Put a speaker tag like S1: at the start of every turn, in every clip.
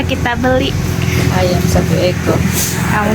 S1: kita beli.
S2: Ayam 1 ekor.
S1: Nah,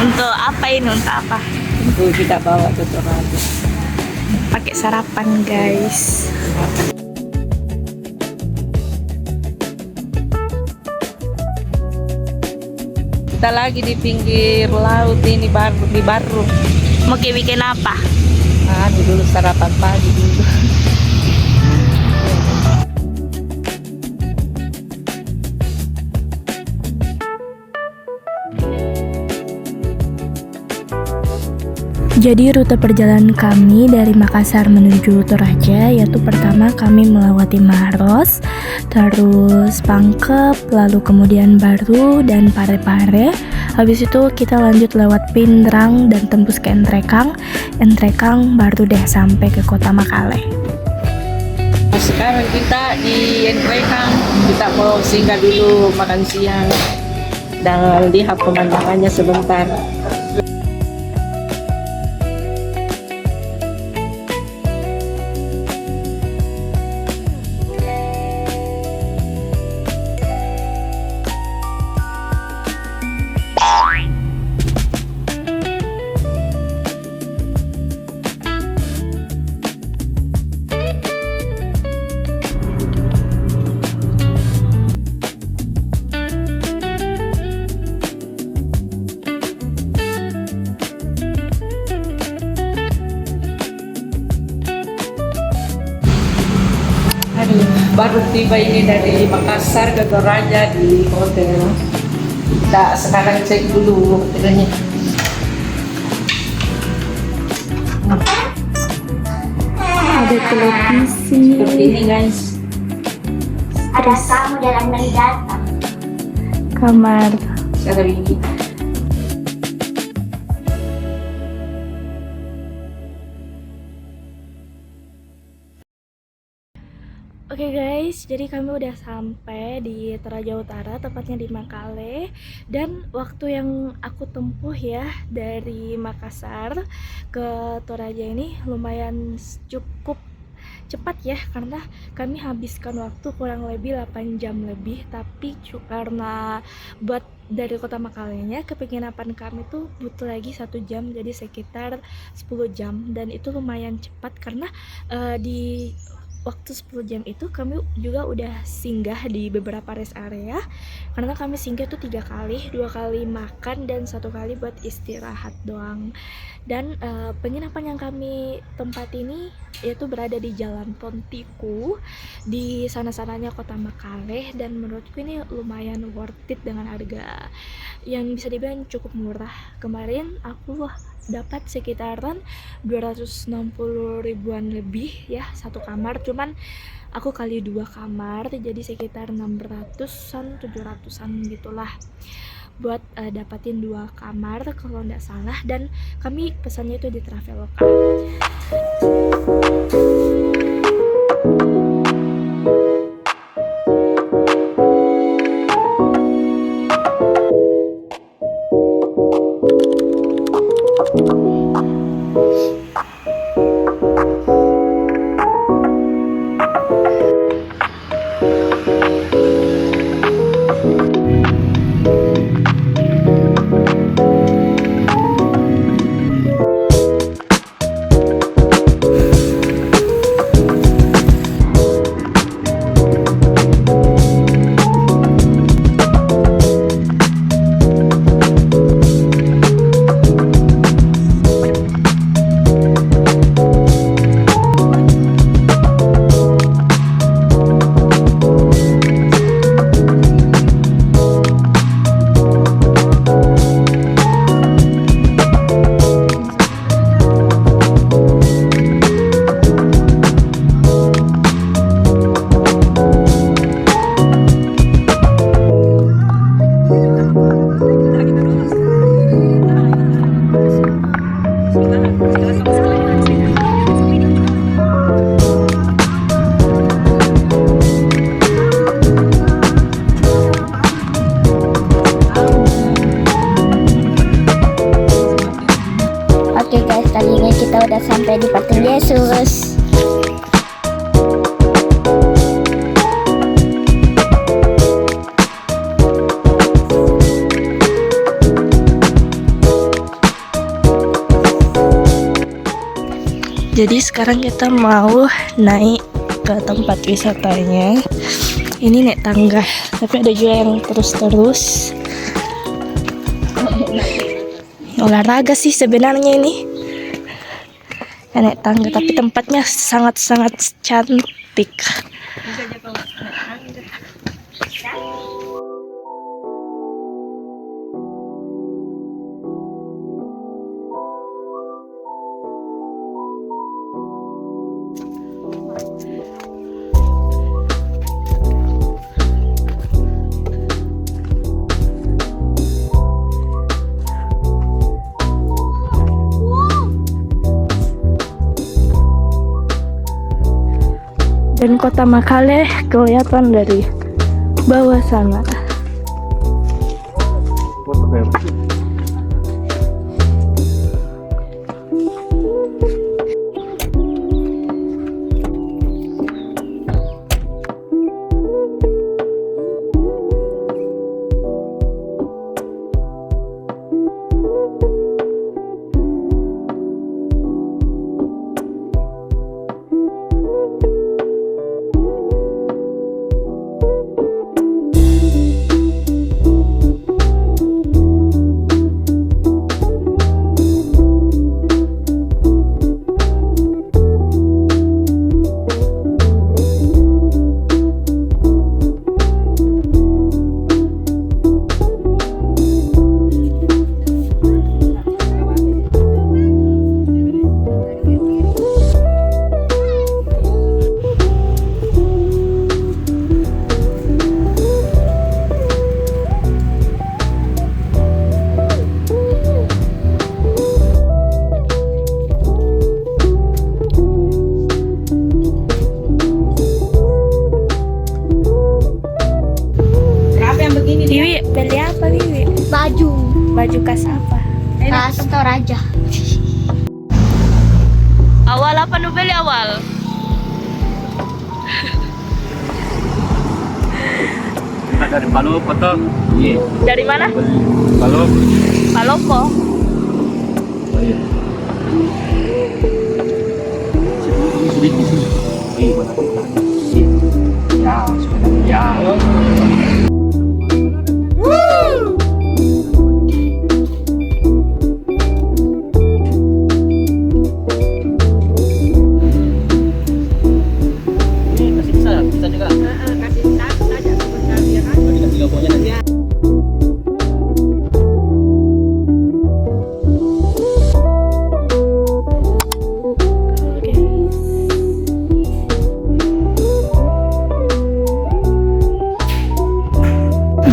S1: untuk apa ini? Untuk apa?
S2: Untuk kita bawa ke Toraja.
S1: Pakai sarapan, guys.
S2: Kita lagi di pinggir laut ini baru.
S1: Mau bikin apa?
S2: Dulu sarapan pagi dulu.
S1: Jadi rute perjalanan kami dari Makassar menuju Toraja yaitu pertama kami melewati Maros, terus Pangkep, lalu kemudian Baru dan Parepare. Habis itu kita lanjut lewat Pindrang dan tembus ke Entrekang. Entrekang baru deh sampai ke kota Makale.
S2: Sekarang kita di Entrekang, kita mau singgah dulu makan siang dan lihat pemandangannya sebentar. Baru tiba ini dari Makassar ke Toraja di hotel. Kita sekarang cek dulu hotelnya.
S1: Ada televisi.
S2: Seperti ini guys.
S3: Ada tamu dalam dari datang.
S1: Kamar.
S2: Ada ini.
S1: Oke guys, jadi kami udah sampai di Toraja Utara, tepatnya di Makale. Dan waktu yang aku tempuh ya dari Makassar ke Toraja ini lumayan cukup cepat ya, karena kami habiskan waktu kurang lebih 8 jam lebih. Tapi karena buat dari kota Makalenya ke penginapan kami tuh butuh lagi 1 jam, jadi sekitar 10 jam. Dan itu lumayan cepat karena di waktu 10 jam itu kami juga udah singgah di beberapa rest area, karena kami singgah tuh 3 kali, 2 kali makan dan 1 kali buat istirahat doang. Dan penginapan yang kami tempat ini yaitu berada di Jalan Pontiku di sana-sananya kota Makale, dan menurutku ini lumayan worth it dengan harga yang bisa dibilang cukup murah. Kemarin aku dapat sekitaran 260 ribuan lebih ya satu kamar, cuman aku kali 2 kamar jadi sekitar 600-an 700-an gitulah buat dapatin 2 kamar kalau nggak salah. Dan kami pesannya itu di Traveloka.
S3: Oke guys, kali ini kita udah sampai di Patung Yesus.
S1: Jadi sekarang kita mau naik ke tempat wisatanya. Ini naik tangga, tapi ada juga yang terus-terus. Olahraga sih sebenarnya ini. Naik tangga, tapi tempatnya sangat-sangat cantik. Dan kota Makale kelihatan dari bawah sana. Wiwi, beli apa Wiwi?
S3: Baju.
S1: Baju kas apa?
S3: Kas Toraja.
S1: Awal apa nu beli awal?
S4: Kita dari Palopo toh. Iya.
S1: Dari mana?
S4: Palopo.
S1: Palopo.
S4: Oh iya. Sulit di sini. Iya, mana kita? Ya, sebenarnya. Ya. Ini masih bisa juga.
S2: Kasih tas saja sebentar ya kan.
S4: Dikasih logonya nanti.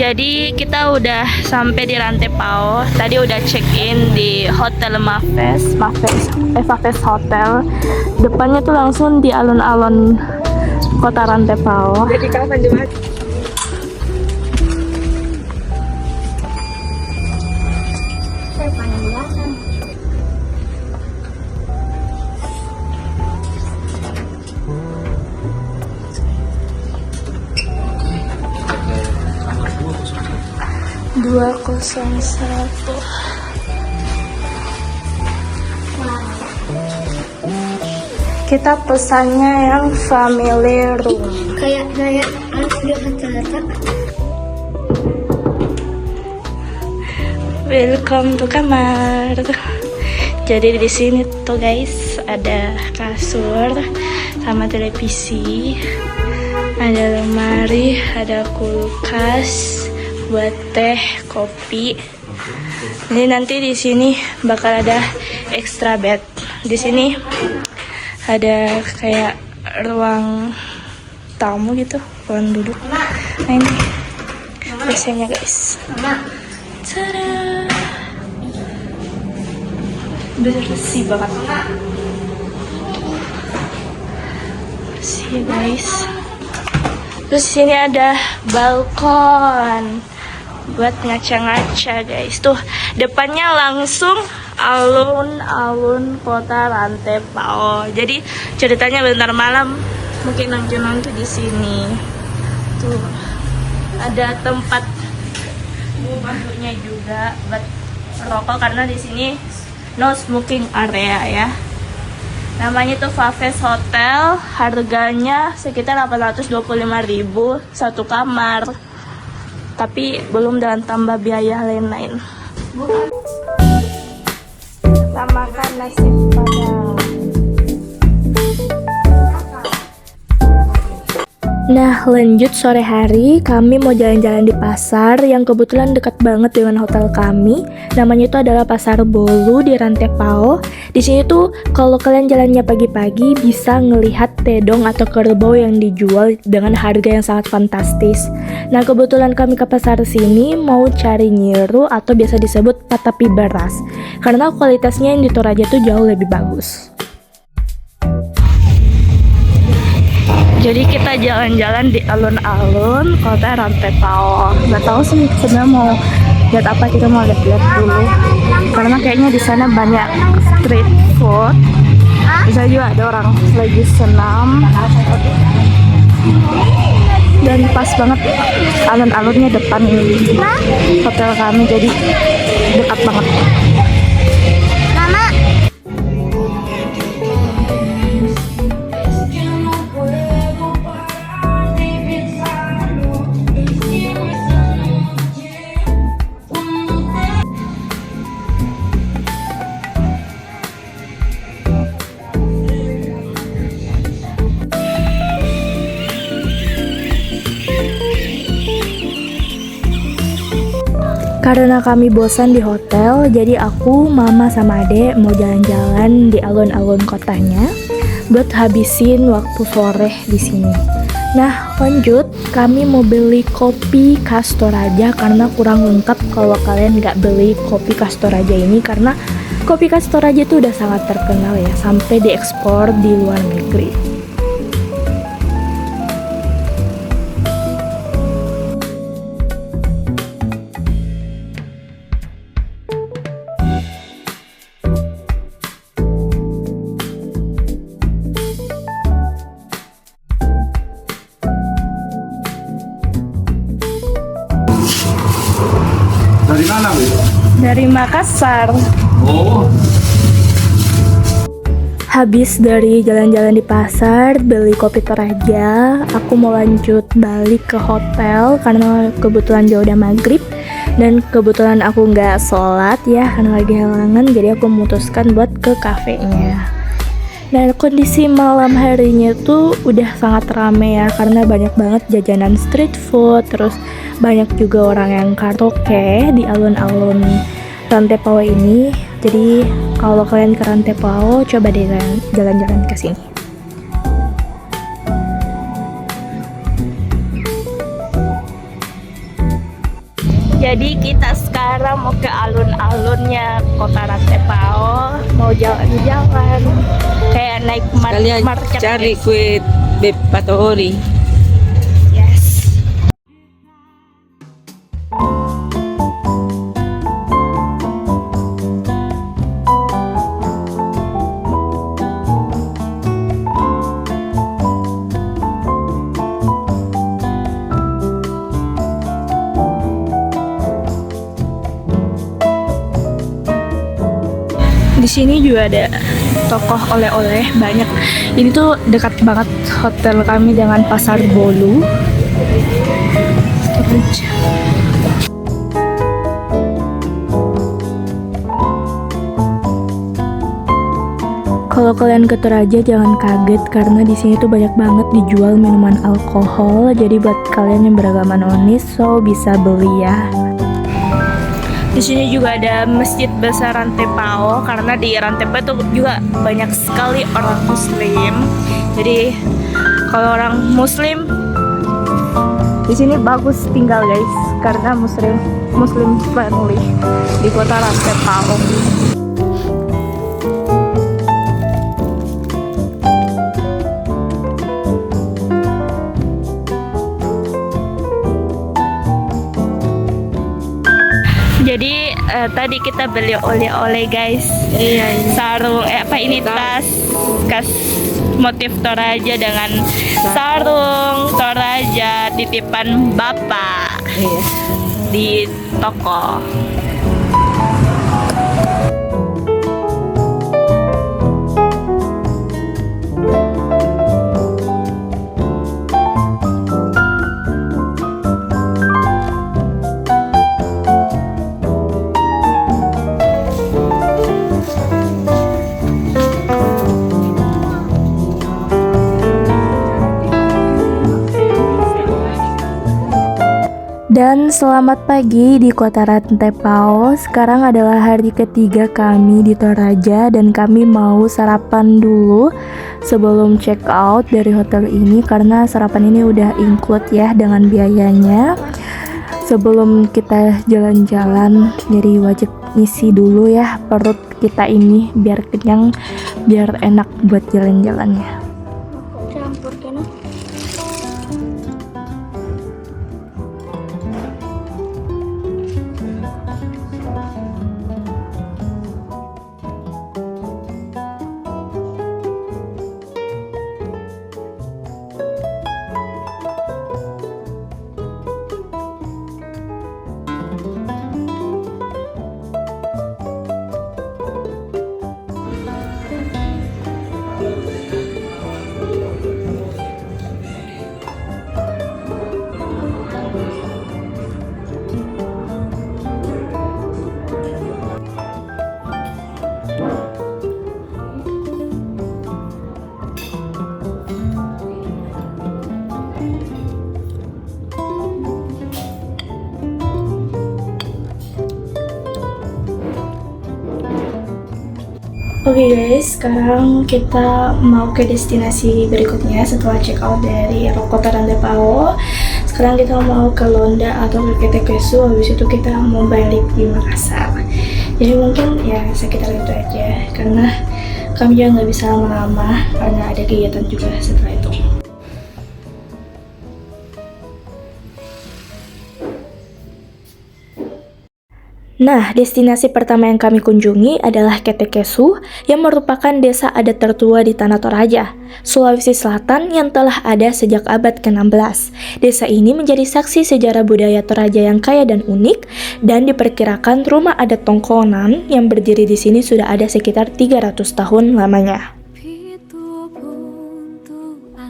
S1: Jadi kita udah sampai di Rantepao. Tadi udah check in di Hotel Mafes Hotel. Depannya tuh langsung di alun-alun kota Rantepao.
S2: Jadi kapan cuma
S1: Dua 201. Kita pesannya yang family room.
S3: Kayak asli hotel.
S1: Welcome to kamar. Jadi di sini tuh guys ada kasur sama televisi, ada lemari, ada kulkas buat teh, kopi. Ini nanti di sini bakal ada extra bed. Di sini ada kayak ruang tamu gitu, ruang duduk. Nah ini biasanya guys. Tada! Bersih banget. Bersih ya guys. Terus sini ada balkon buat ngaca-ngaca guys. Tuh depannya langsung alun-alun kota Rantepao. Jadi ceritanya bentar malam mungkin nongki-nongki di sini. Tuh ada tempat bangkunya juga buat rokok karena di sini no smoking area ya. Namanya tuh Faves Hotel, harganya sekitar 825.000 satu kamar. Tapi belum dengan tambah biaya lain-lain. Kita makan nasi padang. Nah, lanjut sore hari, kami mau jalan-jalan di pasar yang kebetulan dekat banget dengan hotel kami. Namanya itu adalah Pasar Bolu di Rantepao. Di sini tuh kalau kalian jalannya pagi-pagi bisa ngelihat tedong atau kerbau yang dijual dengan harga yang sangat fantastis. Nah, kebetulan kami ke pasar sini mau cari nyiru atau biasa disebut patapi beras. Karena kualitasnya yang di Toraja tuh jauh lebih bagus. Jadi kita jalan-jalan di alun-alun kota Rantepao. Gak tahu sih sebenarnya mau lihat apa, kita mau lihat-lihat dulu. Karena kayaknya di sana banyak street food. Bisa juga ada orang lagi senam. Dan pas banget alun-alunnya depan hotel kami, jadi dekat banget. Karena kami bosan di hotel, jadi aku, mama, sama adek mau jalan-jalan di alun-alun kotanya buat habisin waktu sore di sini. Nah, lanjut, kami mau beli kopi khas Toraja karena kurang lengkap kalau kalian nggak beli kopi khas Toraja ini, karena kopi khas Toraja itu udah sangat terkenal ya, sampai diekspor di luar negeri.
S4: Dari mana, Bu?
S1: Dari Makassar.
S4: Oh.
S1: Habis dari jalan-jalan di pasar, beli kopi Toraja, aku mau lanjut balik ke hotel karena kebetulan jauh udah maghrib dan kebetulan aku nggak sholat ya karena lagi halangan, jadi aku memutuskan buat ke kafenya. Dan kondisi malam harinya tuh udah sangat rame ya karena banyak banget jajanan street food, terus banyak juga orang yang karaoke di alun-alun Rantepao ini. Jadi kalau kalian ke Rantepao, coba deh jalan-jalan ke sini. Jadi kita sekarang mau ke alun-alunnya kota Rantepao, mau jalan-jalan kayak naik
S2: Kalian
S1: market.
S2: cari
S1: guys.
S2: kue beb patori.
S1: Yes. Di sini juga ada tokoh oleh-oleh banyak. Ini tuh dekat banget hotel kami dengan Pasar Bolu. Kalau kalian ke Toraja jangan kaget karena di sini tuh banyak banget dijual minuman alkohol. Jadi buat kalian yang beragama nonis, so bisa beli ya. Di sini juga ada Masjid Besar Rantepao karena di Rantepao itu juga banyak sekali orang Muslim. Jadi kalau orang Muslim di sini bagus tinggal guys karena Muslim friendly di kota Rantepao. Jadi tadi kita beli oleh-oleh guys.
S2: Iya.
S1: Sarung apa ini tas motif Toraja dengan sarung Toraja titipan bapak
S2: Iya.
S1: di toko. Dan selamat pagi di Kota Rantepao. Sekarang adalah hari ketiga kami di Toraja dan kami mau sarapan dulu sebelum check out dari hotel ini karena sarapan ini udah include ya dengan biayanya. Sebelum kita jalan-jalan, jadi wajib ngisi dulu ya perut kita ini biar kenyang, biar enak buat jalan-jalannya.
S3: Campur kan?
S1: Oke guys, sekarang kita mau ke destinasi berikutnya setelah check out dari Kota Rantepao. Sekarang kita mau ke Londa atau ke Ketekesu, habis itu kita mau balik di Makassar. Jadi mungkin ya sekitar itu aja, karena kami juga nggak bisa lama-lama karena ada kegiatan juga setelah itu. Nah, destinasi pertama yang kami kunjungi adalah Ketekesu, yang merupakan desa adat tertua di Tanah Toraja, Sulawesi Selatan yang telah ada sejak abad ke-16. Desa ini menjadi saksi sejarah budaya Toraja yang kaya dan unik, dan diperkirakan rumah adat Tongkonan yang berdiri di sini sudah ada sekitar 300 tahun lamanya.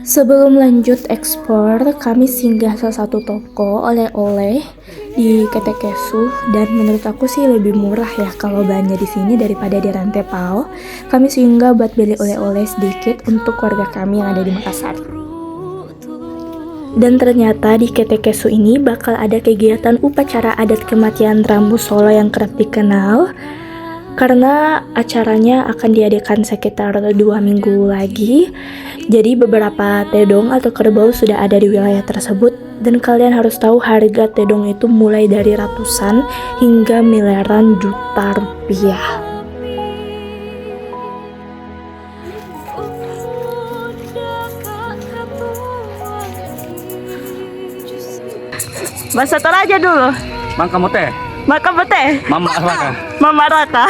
S1: Sebelum lanjut ekspor, kami singgah salah satu toko oleh-oleh di Ketekesu dan menurut aku sih lebih murah ya kalau belanja di sini daripada di Rantepao. Kami singgah buat beli oleh-oleh sedikit untuk keluarga kami yang ada di Makassar. Dan ternyata di Ketekesu ini bakal ada kegiatan upacara adat kematian Rambu Solo yang kerap dikenal. Karena acaranya akan diadakan sekitar 2 minggu lagi. Jadi beberapa tedong atau kerbau sudah ada di wilayah tersebut. Dan kalian harus tahu harga tedong itu mulai dari ratusan hingga miliaran juta rupiah. Bahasa Toraja dulu.
S4: Mangka mote,
S1: Maka bete.
S4: mama raka.
S1: Mama Raka.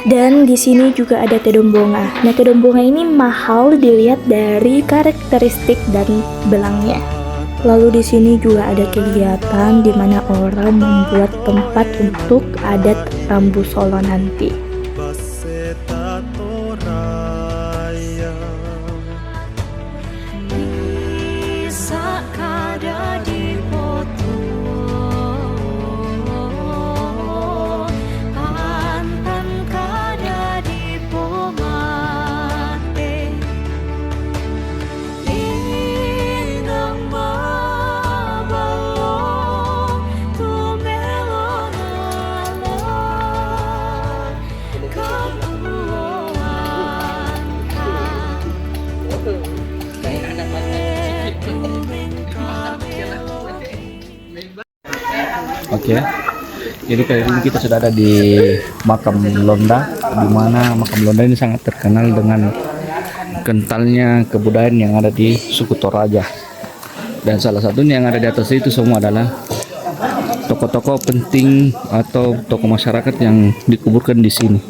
S1: Dan di sini juga ada tedong bonga. Nah, tedong bonga ini mahal dilihat dari karakteristik dan belangnya. Lalu di sini juga ada kegiatan di mana orang membuat tempat untuk adat Rambu Solo nanti.
S4: Oke. Jadi kali ini kita sudah ada di makam Londa, di mana makam Londa ini sangat terkenal dengan kentalnya kebudayaan yang ada di suku Toraja. Dan salah satunya yang ada di atas itu semua adalah tokoh-tokoh penting atau tokoh masyarakat yang dikuburkan di sini.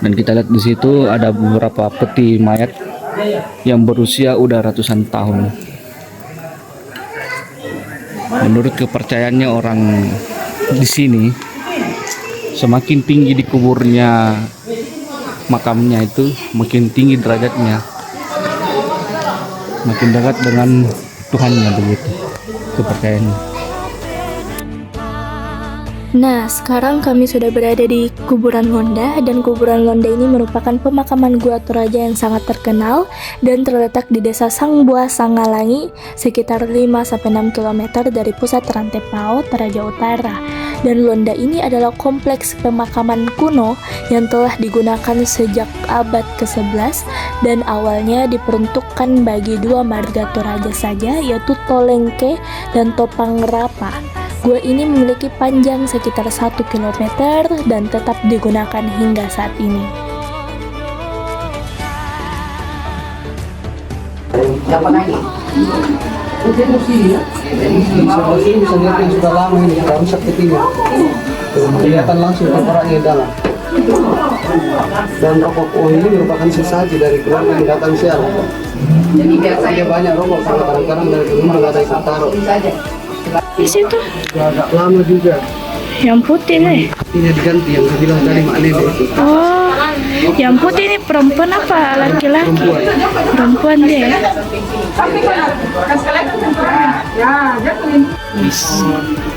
S4: Dan kita lihat di situ ada beberapa peti mayat yang berusia udah ratusan tahun. Menurut kepercayaannya orang di sini, semakin tinggi di kuburnya makamnya itu, makin tinggi derajatnya, makin dekat dengan Tuhannya, begitu kepercayaannya.
S1: Nah, sekarang kami sudah berada di kuburan Londa, dan kuburan Londa ini merupakan pemakaman Gua Toraja yang sangat terkenal dan terletak di Desa Sangbua, Sangalangi, sekitar 5-6 km dari pusat Rantepao, Toraja Utara. Dan Londa ini adalah kompleks pemakaman kuno yang telah digunakan sejak abad ke-11 dan awalnya diperuntukkan bagi dua marga Toraja saja, yaitu Tolengke dan Topang Rapa. Gua ini memiliki panjang sekitar 1 km dan tetap digunakan hingga saat ini.
S5: Ini bisa lihat yang sudah lama ini, sudah rusak ketinggian. Kelihatan langsung orangnya dalam. Dan rokok ini merupakan sesaji dari keluarga yang datang siaran. Jadi biasanya banyak rokok, karena kadang-kadang dari rumah nggak ada yang taruh.
S1: Di situ
S5: Agak lama juga.
S1: yang putih nih.
S5: Ini diganti yang saya bilang tadi Mak Nede.
S1: Oh, yang putih ini perempuan apa laki-laki? Perempuan deh.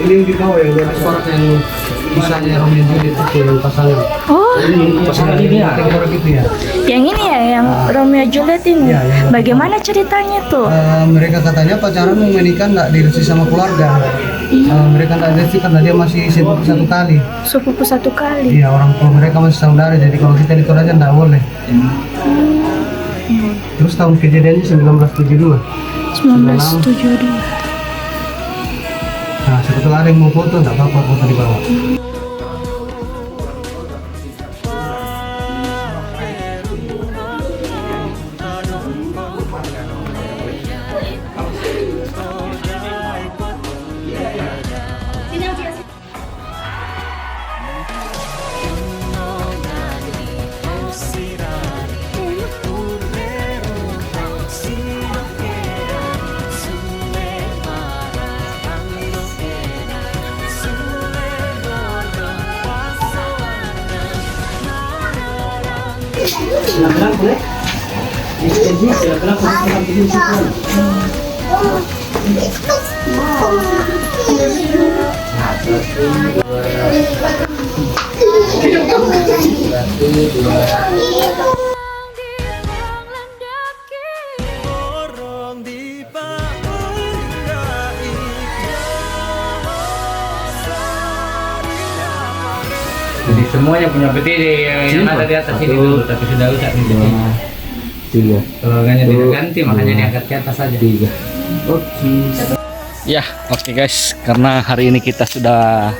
S5: Ini yang di bawah yang dari suara yang misalnya Romeo Juliet itu yang pasangan.
S1: Oh,
S5: Ini pasangan ini ya, kayak gitu ya.
S1: yang ini ya, yang Romeo Juliet ini. Bagaimana ceritanya tuh?
S5: Mereka katanya pacaran mau menikah nggak direstui sama keluarga. Mereka nggak direstui karena dia masih sepupu satu kali.
S1: Sepupu satu kali.
S5: Iya, orang tua mereka masih saudara, jadi kalau kita di Toraja nggak boleh. Terus tahun kejadiannya 1972.
S1: 1972.
S5: Nah, sebetulnya ada yang mau foto, nggak apa-apa foto di bawah.
S6: Jadi semuanya punya peti yang ada di atas ini dulu, tapi sudah rusak nih peti.
S4: Tiga.
S6: Kalau hanya diganti makanya diangkat ke atas saja.
S4: Tiga. Oke. Ya, oke guys, karena hari ini kita sudah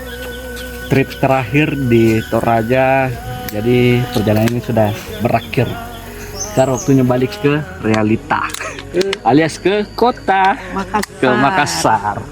S4: trip terakhir di Toraja, jadi perjalanan ini sudah berakhir. Sekarang waktunya balik ke realita, alias ke kota, ke Makassar.